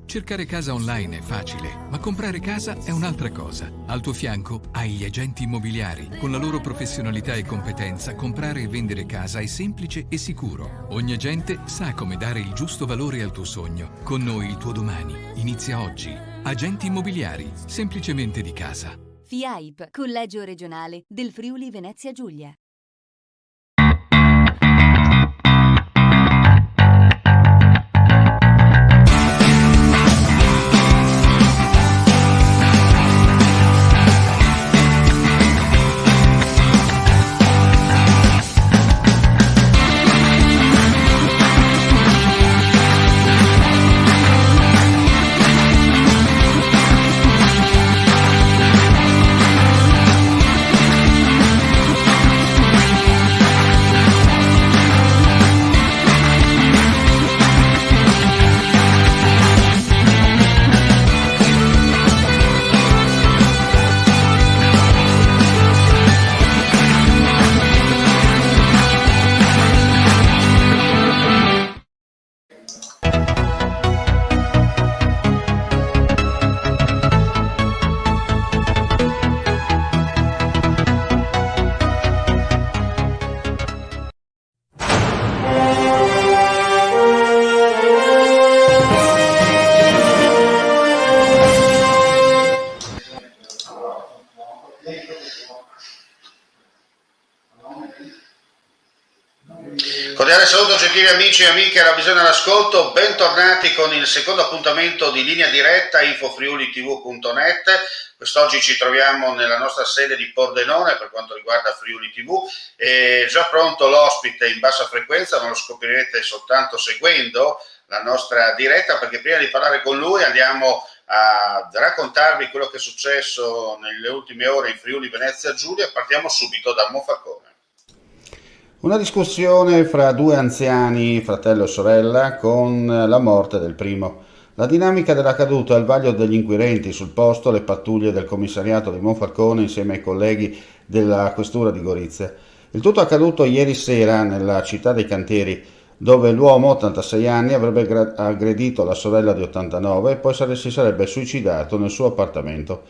Cercare casa online è facile, ma comprare casa è un'altra cosa. Al tuo fianco hai gli agenti immobiliari. Con la loro professionalità e competenza, comprare e vendere casa è semplice e sicuro. Ogni agente sa come dare il giusto valore al tuo sogno. Con noi il tuo domani inizia oggi. Agenti immobiliari, semplicemente di casa. FIAIP, Collegio Regionale del Friuli Venezia Giulia. Cordiale saluto gentili amici e amiche alla visione all'ascolto, bentornati con il secondo appuntamento di Linea Diretta infofriulitv.net. Quest'oggi ci troviamo nella nostra sede di Pordenone per quanto riguarda Friuli TV, è già pronto l'ospite in bassa frequenza, non lo scoprirete soltanto seguendo la nostra diretta, perché prima di parlare con lui andiamo a raccontarvi quello che è successo nelle ultime ore in Friuli Venezia Giulia. Partiamo subito da Monfalcone. Una discussione fra due anziani, fratello e sorella, con la morte del primo. La dinamica dell'accaduto al vaglio degli inquirenti sul posto, le pattuglie del commissariato di Monfalcone insieme ai colleghi della questura di Gorizia. Il tutto accaduto ieri sera nella città dei cantieri, dove l'uomo, 86 anni, avrebbe aggredito la sorella di 89 e poi si sarebbe suicidato nel suo appartamento.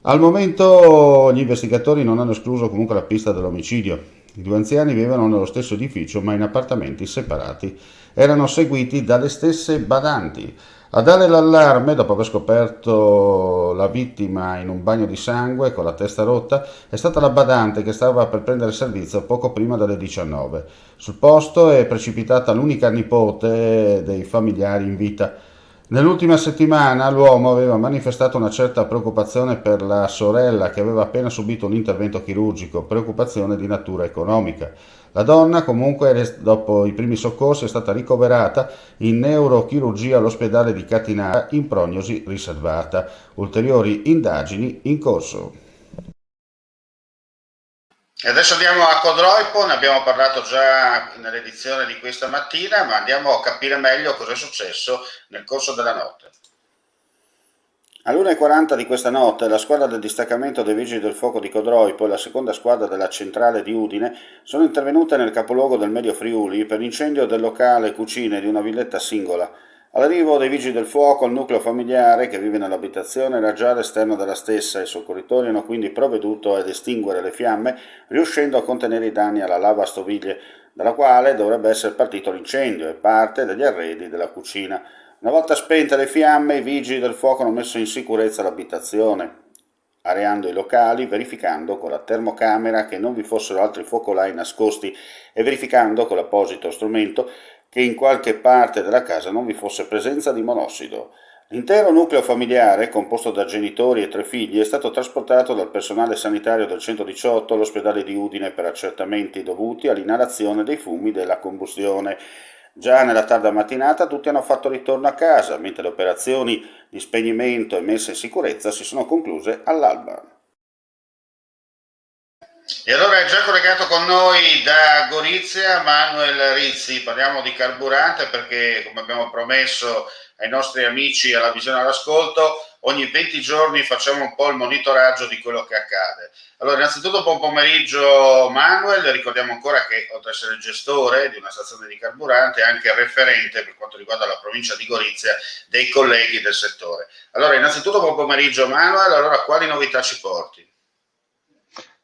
Al momento gli investigatori non hanno escluso comunque la pista dell'omicidio. I due anziani vivevano nello stesso edificio ma in appartamenti separati. Erano seguiti dalle stesse badanti. A dare l'allarme, dopo aver scoperto la vittima in un bagno di sangue con la testa rotta, è stata la badante che stava per prendere servizio poco prima delle 19. Sul posto è precipitata l'unica nipote dei familiari in vita. Nell'ultima settimana l'uomo aveva manifestato una certa preoccupazione per la sorella che aveva appena subito un intervento chirurgico, preoccupazione di natura economica. La donna comunque dopo i primi soccorsi è stata ricoverata in neurochirurgia all'ospedale di Catinara in prognosi riservata. Ulteriori indagini in corso. E adesso andiamo a Codroipo, ne abbiamo parlato già nell'edizione di questa mattina, ma andiamo a capire meglio cosa è successo nel corso della notte. All'1:40 di questa notte la squadra del distaccamento dei Vigili del Fuoco di Codroipo e la seconda squadra della centrale di Udine sono intervenute nel capoluogo del Medio Friuli per l'incendio del locale cucine di una villetta singola. All'arrivo dei Vigili del Fuoco al nucleo familiare che vive nell'abitazione era già all'esterno della stessa. I soccorritori hanno quindi provveduto ad estinguere le fiamme, riuscendo a contenere i danni alla lavastoviglie, dalla quale dovrebbe essere partito l'incendio e parte degli arredi della cucina. Una volta spente le fiamme, i vigili del fuoco hanno messo in sicurezza l'abitazione, areando i locali, verificando con la termocamera che non vi fossero altri focolai nascosti e verificando con l'apposito strumento che in qualche parte della casa non vi fosse presenza di monossido. L'intero nucleo familiare, composto da genitori e 3 figli, è stato trasportato dal personale sanitario del 118 all'ospedale di Udine per accertamenti dovuti all'inalazione dei fumi della combustione. Già nella tarda mattinata tutti hanno fatto ritorno a casa, mentre le operazioni di spegnimento e messa in sicurezza si sono concluse all'alba. E allora è già collegato con noi da Gorizia Manuel Rizzi, parliamo di carburante perché come abbiamo promesso ai nostri amici alla visione all'ascolto, ogni 20 giorni facciamo un po' il monitoraggio di quello che accade. Allora innanzitutto buon pomeriggio Manuel, ricordiamo ancora che oltre ad essere gestore di una stazione di carburante è anche referente per quanto riguarda la provincia di Gorizia dei colleghi del settore. Allora innanzitutto buon pomeriggio Manuel, allora quali novità ci porti?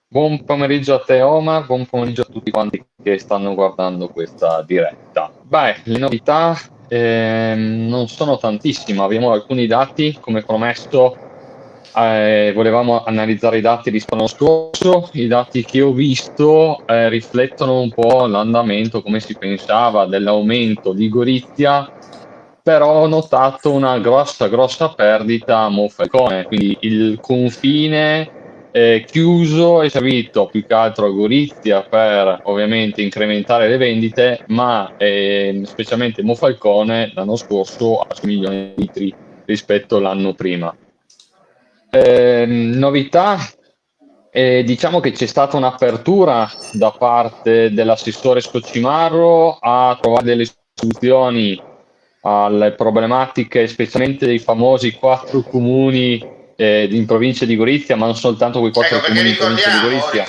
Buon pomeriggio a te Omar, buon pomeriggio a tutti quanti che stanno guardando questa diretta. Beh, le novità non sono tantissime, abbiamo alcuni dati, come promesso volevamo analizzare i dati rispetto all'anno scorso. I dati che ho visto riflettono un po' l'andamento, come si pensava, dell'aumento di Gorizia, però ho notato una grossa perdita a Monfalcone, quindi il confine chiuso e servito più che altro a Gorizia per ovviamente incrementare le vendite, ma specialmente Monfalcone l'anno scorso a 6 milioni di litri rispetto all'anno prima. Novità, diciamo che c'è stata un'apertura da parte dell'assessore Scocimarro a trovare delle soluzioni alle problematiche, specialmente dei famosi 4 comuni in provincia di Gorizia, ma non soltanto quei 4 Ecco, perché comuni in provincia di Gorizia.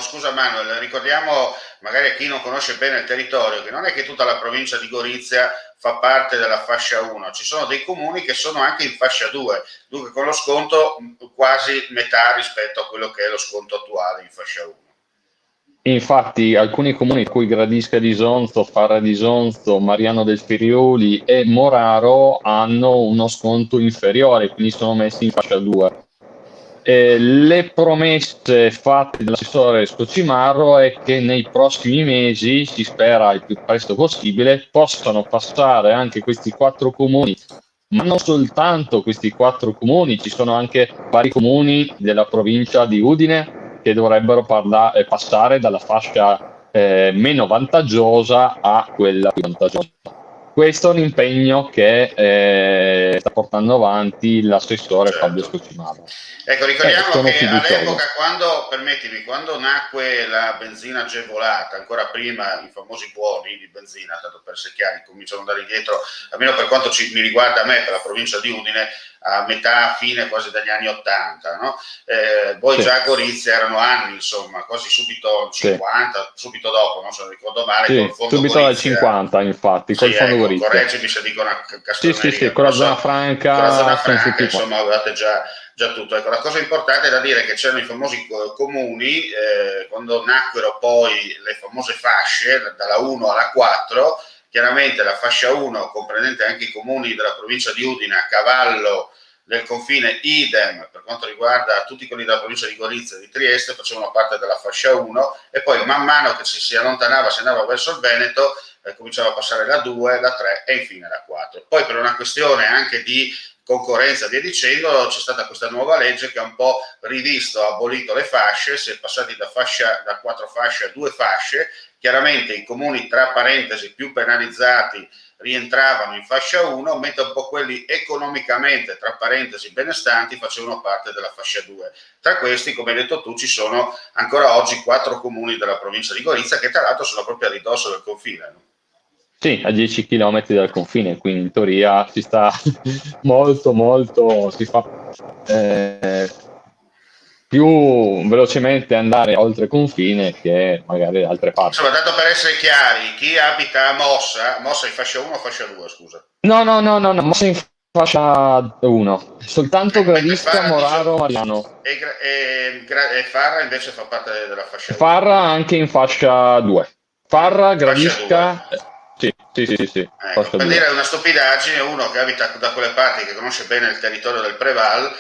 scusa Manuel, ricordiamo magari a chi non conosce bene il territorio, che non è che tutta la provincia di Gorizia fa parte della fascia 1, ci sono dei comuni che sono anche in fascia 2, dunque con lo sconto quasi metà rispetto a quello che è lo sconto attuale in fascia 1. Infatti, alcuni comuni, tra cui Gradisca di Sonzo, Farra di Sonzo, Mariano del Ferioli e Moraro, hanno uno sconto inferiore, quindi sono messi in fascia 2. Le promesse fatte dall'assessore Scocimarro è che nei prossimi mesi, si spera il più presto possibile, possano passare anche questi 4 comuni, ma non soltanto questi 4 comuni, ci sono anche vari comuni della provincia di Udine che dovrebbero passare dalla fascia meno vantaggiosa a quella più vantaggiosa. Questo è un impegno che sta portando avanti l'assessore Fabio Certo. Scocimarro. Ecco, ricordiamo Sono che fiducioso. all'epoca, quando nacque la benzina agevolata, ancora prima i famosi buoni di benzina, tanto per essere chiari, cominciano ad andare indietro, almeno per quanto mi riguarda a me, per la provincia di Udine, a metà, fine quasi dagli anni 80, no? Poi Sì, già a Gorizia erano anni, insomma, quasi subito sì, 50, subito dopo, non se non ricordo male, col sì, fondo subito dal Gorizia. 50, infatti, Sì, col fondo ecco, Gorizia. correggimi se dico una Sì, castroneria, con però la zona so, con la zona franca sono franca, tutti qua. insomma, avevate già tutto. Ecco, la cosa importante è da dire che c'erano i famosi comuni, quando nacquero poi le famose fasce, dalla 1 alla 4, chiaramente la fascia 1, comprendente anche i comuni della provincia di Udine, a cavallo del confine, idem per quanto riguarda tutti quelli della provincia di Gorizia e di Trieste, facevano parte della fascia 1 e poi man mano che ci si allontanava, si andava verso il Veneto, cominciava a passare la 2, la 3 e infine la 4. Poi per una questione anche di concorrenza, via dicendo, c'è stata questa nuova legge che ha un po' rivisto, ha abolito le fasce, si è passati da 4 fasce a 2 fasce, chiaramente i comuni tra parentesi più penalizzati rientravano in fascia 1, mentre un po' quelli economicamente, tra parentesi, benestanti facevano parte della fascia 2. Tra questi, come hai detto tu, ci sono ancora oggi 4 comuni della provincia di Gorizia che tra l'altro sono proprio a ridosso del confine. No? Sì, a 10 km dal confine, quindi in teoria si sta molto, si fa più velocemente andare oltre confine che magari da altre parti. Insomma, tanto per essere chiari, chi abita a Mossa è fascia 1 o fascia 2, scusa? No, ma sei in fascia 1, soltanto Ecco, mentre Gradisca, Moraro, Mariano. e Farra invece fa parte della fascia 1. Farra anche in fascia 2. Farra, Fascia 2. Gradisca, sì, Ecco, fascia per 2. dire una stupidaggine, uno che abita da quelle parti, che conosce bene il territorio del Preval,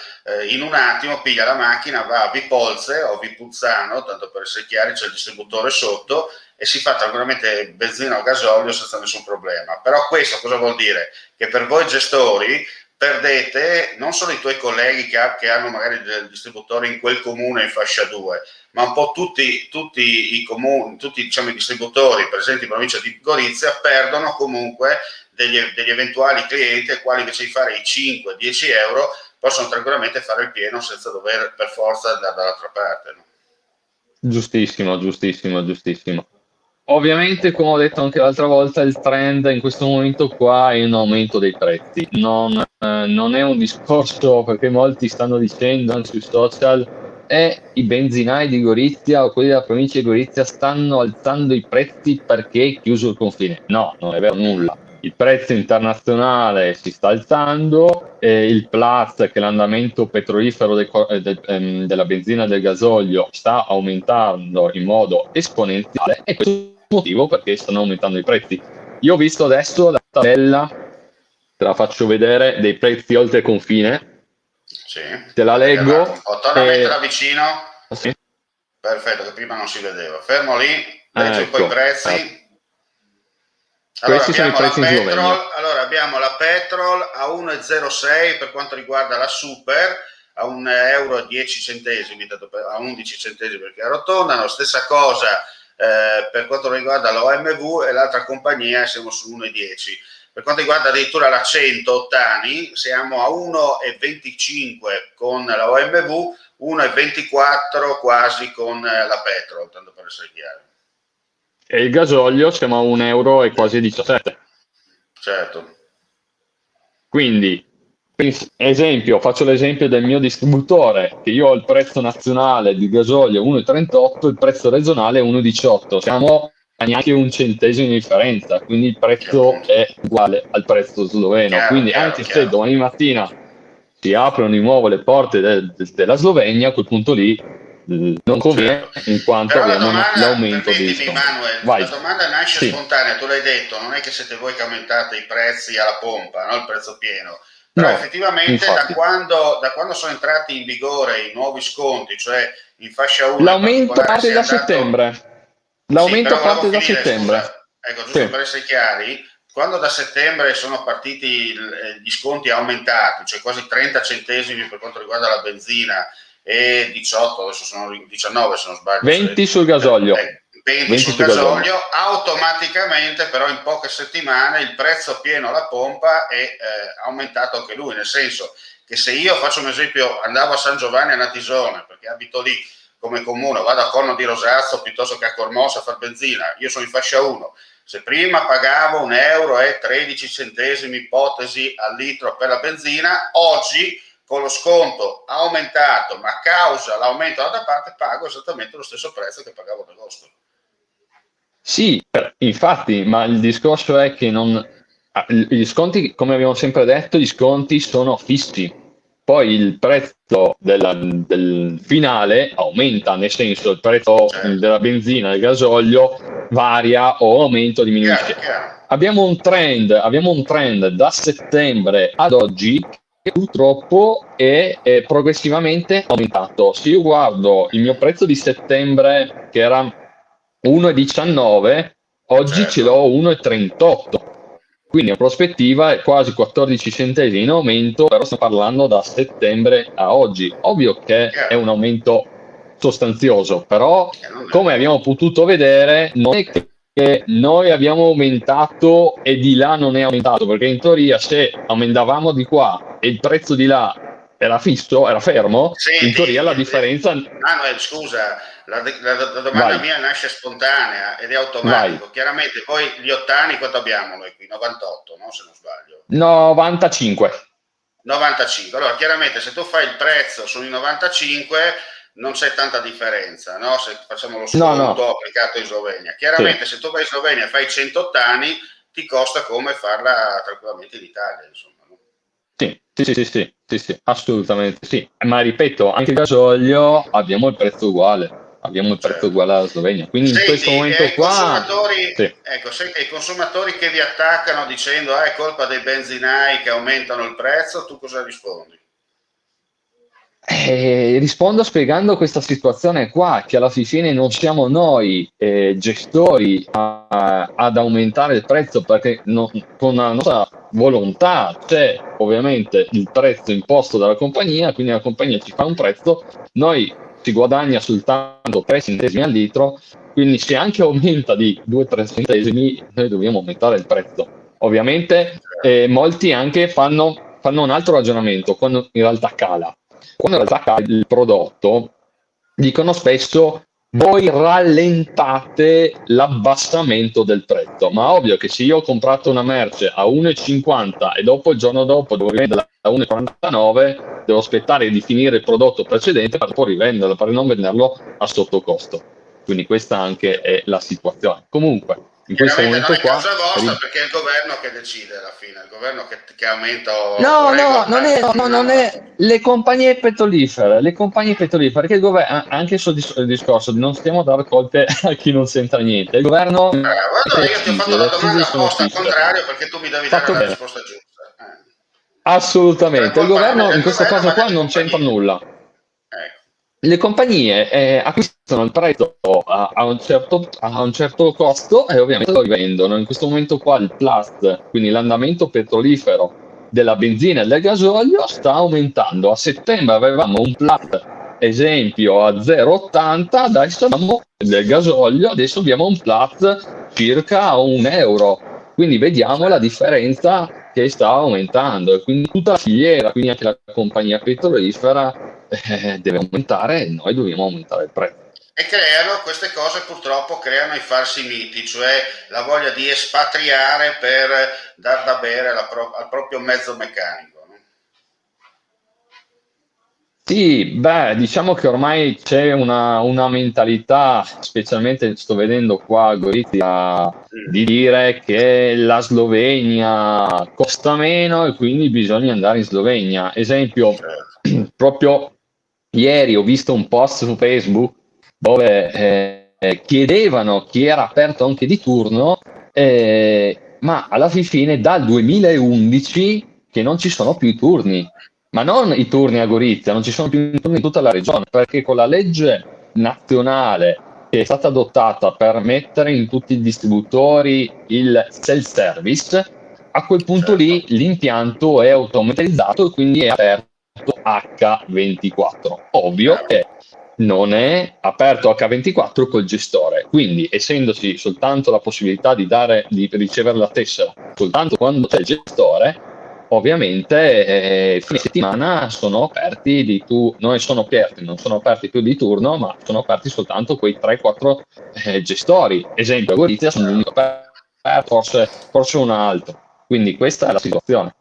in un attimo piglia la macchina, va a Vipolze o Vipuzzano, tanto per essere chiari, c'è il distributore sotto, e si fa tranquillamente benzina o gasolio senza nessun problema. Però questo cosa vuol dire? Che per voi gestori perdete non solo i tuoi colleghi che hanno magari del distributore in quel comune in fascia 2, ma un po' tutti i comuni, tutti diciamo, i distributori presenti in provincia di Gorizia perdono comunque degli eventuali clienti ai quali invece di fare i 5-10 euro possono tranquillamente fare il pieno senza dover per forza andare dall'altra parte. No? Giustissimo, giustissimo, giustissimo. Ovviamente, come ho detto anche l'altra volta, il trend in questo momento qua è un aumento dei prezzi. Non è un discorso perché molti stanno dicendo anche sui social, i benzinai di Gorizia o quelli della provincia di Gorizia stanno alzando i prezzi perché è chiuso il confine. No, non è vero nulla. Il prezzo internazionale si sta alzando, il Platts, che è l'andamento petrolifero della benzina e del gasolio, sta aumentando in modo esponenziale e questo è il motivo perché stanno aumentando i prezzi. Io ho visto adesso la tabella, te la faccio vedere, dei prezzi oltre confine, Sì. te la leggo. Torna a metterla vicino. Sì. Perfetto, che prima non si vedeva. Fermo lì, leggi un po' i Ecco, prezzi. Allora, questi sono i prezzi in Slovenia. Allora, abbiamo la Petrol a 1,06 per quanto riguarda la Super, a 1,10 euro, a 11 centesimi perché arrotondano. Stessa cosa per quanto riguarda la OMV e l'altra compagnia, siamo su 1,10. Per quanto riguarda addirittura la 100 ottani, siamo a 1,25 con la OMV, 1,24 quasi con la Petrol, tanto per essere chiari. E il gasolio siamo a 1 euro e quasi 17. Certo. Quindi, faccio l'esempio del mio distributore, che io ho il prezzo nazionale di gasolio 1,38, il prezzo regionale 1,18. Siamo a neanche un centesimo di differenza, quindi il prezzo è uguale al prezzo sloveno. Quindi anche se domani mattina si aprono di nuovo le porte della Slovenia, a quel punto lì non conviene, in quanto però abbiamo l'aumento di Manuel, la domanda nasce spontanea, tu l'hai detto, non è che siete voi che aumentate i prezzi alla pompa, no? Il prezzo pieno, però no, effettivamente da quando sono entrati in vigore i nuovi sconti, cioè in fascia 1 l'aumento parte da settembre. L'aumento parte da settembre. Scusa, ecco, giusto per essere chiari, quando da settembre sono partiti gli sconti aumentati, cioè quasi 30 centesimi per quanto riguarda la benzina e 18, adesso sono 19 se non sbaglio. 20 sul gasolio. 20 sul gasolio, automaticamente però in poche settimane il prezzo pieno alla pompa è aumentato anche lui, nel senso che se io, faccio un esempio, andavo a San Giovanni a Natisone, perché abito lì come comune, vado a Corno di Rosazzo piuttosto che a Cormosa a far benzina, io sono in fascia 1, se prima pagavo 1 euro e 13 centesimi ipotesi al litro per la benzina, oggi con lo sconto aumentato, ma a causa l'aumento dall'altra parte pago esattamente lo stesso prezzo che pagavo ad agosto. Sì, infatti, ma il discorso è che gli sconti, come abbiamo sempre detto, gli sconti sono fissi. Poi il prezzo del finale aumenta, nel senso il prezzo della benzina, del gasolio varia o aumenta o diminuisce. Chiaro. Abbiamo un trend da settembre ad oggi che purtroppo è progressivamente aumentato. Se io guardo il mio prezzo di settembre, che era 1,19, oggi ce l'ho 1,38. Quindi in prospettiva è quasi 14 centesimi in aumento, però stiamo parlando da settembre a oggi. Ovvio che è un aumento sostanzioso, però come abbiamo potuto vedere non è che noi abbiamo aumentato e di là non è aumentato, perché in teoria se aumentavamo di qua e il prezzo di là era fisso, era fermo, in teoria la differenza... Manuel, scusa, la domanda mia nasce spontanea ed è automatico. Chiaramente poi gli ottani quanto abbiamo noi qui? 98, no? Se non sbaglio. 95. 95. Allora, chiaramente se tu fai il prezzo sui 95 non c'è tanta differenza, no? Se facciamo lo sconto applicato in Slovenia. Chiaramente se tu vai in Slovenia e fai 100 ottani ti costa come farla tranquillamente in Italia, insomma. Sì, assolutamente sì. Ma ripeto, anche il gasolio abbiamo il prezzo uguale. Abbiamo il prezzo uguale alla Slovenia. Quindi in questo momento qua... Senti, i consumatori che vi attaccano dicendo è colpa dei benzinai che aumentano il prezzo, tu cosa rispondi? Rispondo spiegando questa situazione qua, che alla fine non siamo noi gestori ad aumentare il prezzo, perché con la nostra volontà c'è ovviamente il prezzo imposto dalla compagnia, quindi la compagnia ci fa un prezzo, noi si guadagna soltanto 3 centesimi al litro, quindi se anche aumenta di 2-3 centesimi noi dobbiamo aumentare il prezzo. Ovviamente molti anche fanno un altro ragionamento, quando in realtà cala. Quando in realtà cala il prodotto, dicono spesso voi rallentate l'abbassamento del prezzo. Ma ovvio che se io ho comprato una merce a 1,50 e dopo il giorno dopo devo rivenderla a 1,49, devo aspettare di finire il prodotto precedente per poi rivenderlo, per non venderlo a sottocosto. Quindi questa anche è la situazione. Comunque, in questo Chiaramente non momento è qua... causa vostra perché è il governo che decide alla fine, il governo che aumenta o No, no, regola. non è le compagnie petrolifere, che il governo, anche il discorso di non stiamo a dare colpe a chi non c'entra niente, il governo Guarda, io ti ho fatto la domanda decide su apposta al notizie. contrario perché tu mi devi dare Fatto la bene, risposta giusta. Oltre a assolutamente. Il colpa non è governo in del questa governo cosa ma qua delle non c'entra compagnie. nulla. Ecco. Le compagnie acquistano il prezzo a un certo costo e ovviamente lo rivendono. In questo momento qua il plus, quindi l'andamento petrolifero della benzina e del gasolio sta aumentando. A settembre avevamo un plus, esempio, a 0,80, adesso abbiamo del gasolio, adesso abbiamo un plus circa a 1 euro. Quindi vediamo la differenza che sta aumentando e quindi tutta la filiera, quindi anche la compagnia petrolifera deve aumentare e noi dobbiamo aumentare il prezzo. E creano queste cose, purtroppo creano i falsi miti, cioè la voglia di espatriare per dar da bere al proprio mezzo meccanico. No? Sì, beh, diciamo che ormai c'è una mentalità, specialmente sto vedendo qua a Gorizia, di dire che la Slovenia costa meno e quindi bisogna andare in Slovenia. Esempio, Certo. proprio ieri ho visto un post su Facebook dove chiedevano chi era aperto anche di turno, ma alla fine dal 2011 che non ci sono più i turni. Ma non i turni a Gorizia, non ci sono più i turni in tutta la regione, perché con la legge nazionale che è stata adottata per mettere in tutti i distributori il self-service, a quel punto lì Certo. l'impianto è automatizzato e quindi è aperto H24. Ovvio Chiaro. che non è aperto H24 col gestore, quindi essendoci soltanto la possibilità di ricevere la tessera soltanto quando c'è il gestore, ovviamente fine settimana sono aperti non sono aperti più di turno, ma sono aperti soltanto quei 3-4 gestori. Esempio, a Gorizia sono l'unico aperto, forse un altro. Quindi questa è la situazione.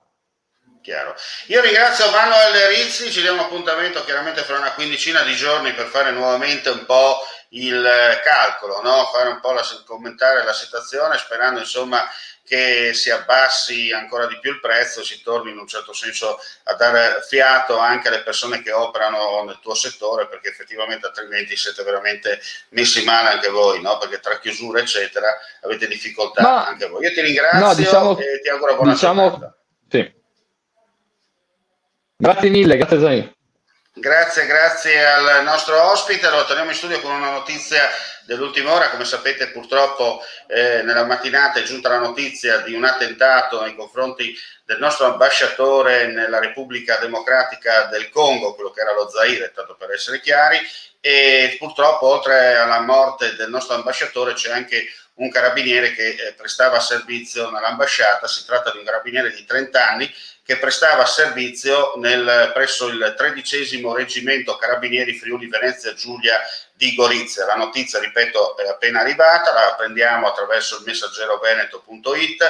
Chiaro. Io ringrazio Manuel Rizzi, ci diamo appuntamento chiaramente fra una quindicina di giorni per fare nuovamente un po' il calcolo, no? Fare un po' commentare la situazione, sperando insomma che si abbassi ancora di più il prezzo, si torni in un certo senso a dare fiato anche alle persone che operano nel tuo settore, perché effettivamente altrimenti siete veramente messi male anche voi, no? Perché tra chiusure eccetera avete difficoltà Ma anche voi. Io ti no, ringrazio e ti auguro buona giornata. sì. Grazie mille, grazie a te. Grazie al nostro ospite. Allora, torniamo in studio con una notizia dell'ultima ora. Come sapete, purtroppo nella mattinata è giunta la notizia di un attentato nei confronti del nostro ambasciatore nella Repubblica Democratica del Congo, quello che era lo Zaire, tanto per essere chiari, e purtroppo oltre alla morte del nostro ambasciatore c'è anche un carabiniere che prestava servizio nell'ambasciata. Si tratta di un carabiniere di 30 anni che prestava servizio presso il 13° Reggimento Carabinieri Friuli Venezia Giulia di Gorizia. La notizia, ripeto, è appena arrivata, la prendiamo attraverso il messaggeroveneto.it.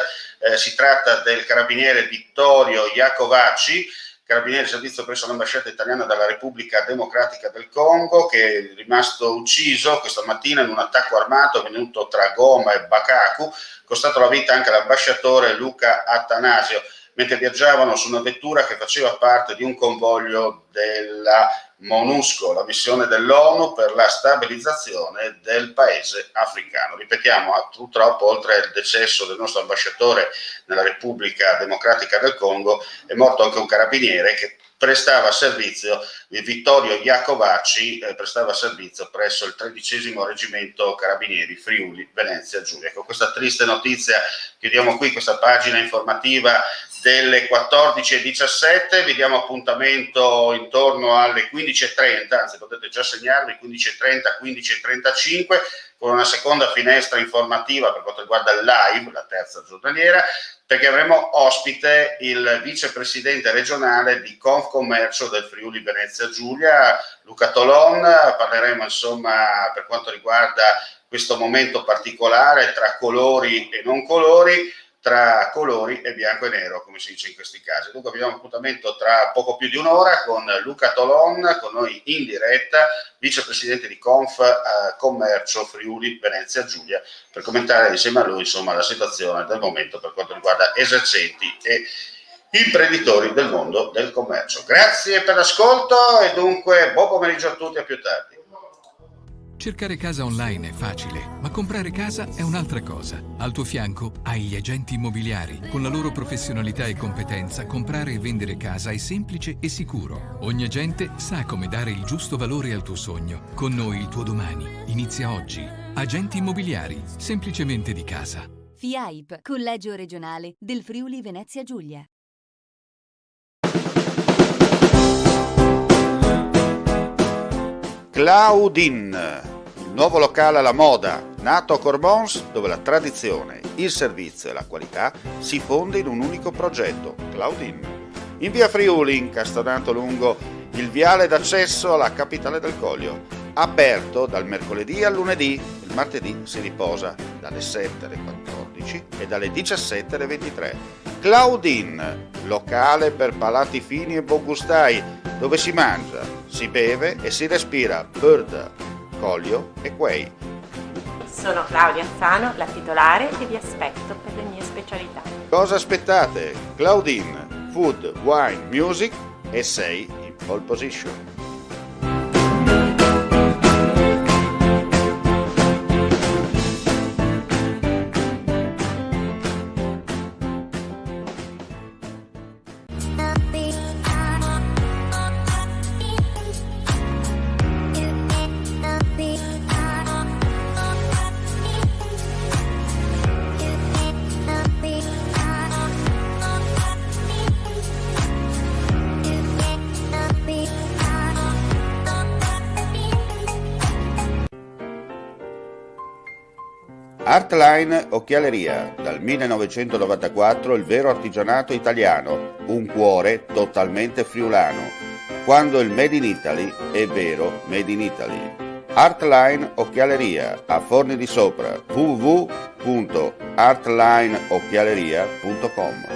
Si tratta del carabiniere Vittorio Iacovacci, carabiniere di servizio presso l'ambasciata italiana della Repubblica Democratica del Congo, che è rimasto ucciso questa mattina in un attacco armato avvenuto tra Goma e Bakaku, costato la vita anche all'ambasciatore Luca Attanasio, mentre viaggiavano su una vettura che faceva parte di un convoglio della MONUSCO, la missione dell'ONU per la stabilizzazione del paese africano. Ripetiamo, purtroppo oltre al decesso del nostro ambasciatore nella Repubblica Democratica del Congo è morto anche un carabiniere che prestava servizio, Vittorio Iacovacci, prestava servizio presso il 13° Reggimento Carabinieri Friuli Venezia Giulia. Con questa triste notizia chiudiamo qui questa pagina informativa delle 14:17, vi diamo appuntamento intorno alle 15:30, anzi potete già segnarvi 15:30, 15:35, con una seconda finestra informativa per quanto riguarda il live, la terza giornaliera, perché avremo ospite il vicepresidente regionale di Confcommercio del Friuli Venezia Giulia, Luca Tolon. Parleremo insomma per quanto riguarda questo momento particolare tra colori e non colori, tra colori e bianco e nero, come si dice in questi casi. Dunque abbiamo appuntamento tra poco più di un'ora con Luca Tolon, con noi in diretta, vicepresidente di Confcommercio Friuli Venezia Giulia, per commentare insieme a lui insomma la situazione del momento per quanto riguarda esercenti e imprenditori del mondo del commercio. Grazie per l'ascolto e dunque buon pomeriggio a tutti e a più tardi. Cercare casa online è facile, ma comprare casa è un'altra cosa. Al tuo fianco hai gli agenti immobiliari. Con la loro professionalità e competenza, comprare e vendere casa è semplice e sicuro. Ogni agente sa come dare il giusto valore al tuo sogno. Con noi il tuo domani inizia oggi. Agenti immobiliari, semplicemente di casa. FIAIP, Collegio Regionale del Friuli Venezia Giulia. Claudin, il nuovo locale alla moda, nato a Cormons, dove la tradizione, il servizio e la qualità si fonde in un unico progetto, Claudin. In via Friuli, incastonato lungo il viale d'accesso alla capitale del Coglio. Aperto dal mercoledì al lunedì, il martedì si riposa dalle 7 alle 14 e dalle 17 alle 23. Claudin, locale per palati fini e buongustai, dove si mangia, si beve e si respira bird, Coglio e quei. Sono Claudia Azzano, la titolare, e vi aspetto per le mie specialità. Cosa aspettate? Claudin, food, wine, music e sei in pole position. Artline Occhialeria, dal 1994 il vero artigianato italiano, un cuore totalmente friulano. Quando il Made in Italy è vero Made in Italy. Artline Occhialeria, a Forni di Sopra, www.artlineocchialeria.com.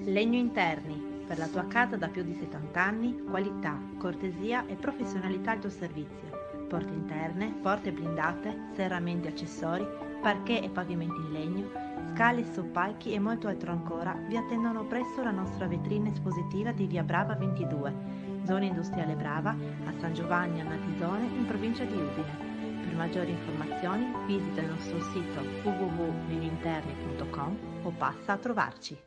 Legno Interni. Per la tua casa da più di 70 anni, qualità, cortesia e professionalità al tuo servizio. Porte interne, porte blindate, serramenti e accessori, parquet e pavimenti in legno, scale, soppalchi e molto altro ancora vi attendono presso la nostra vetrina espositiva di Via Brava 22, zona industriale Brava, a San Giovanni a Natisone, in provincia di Udine. Per maggiori informazioni visita il nostro sito www.legnointerni.com o passa a trovarci.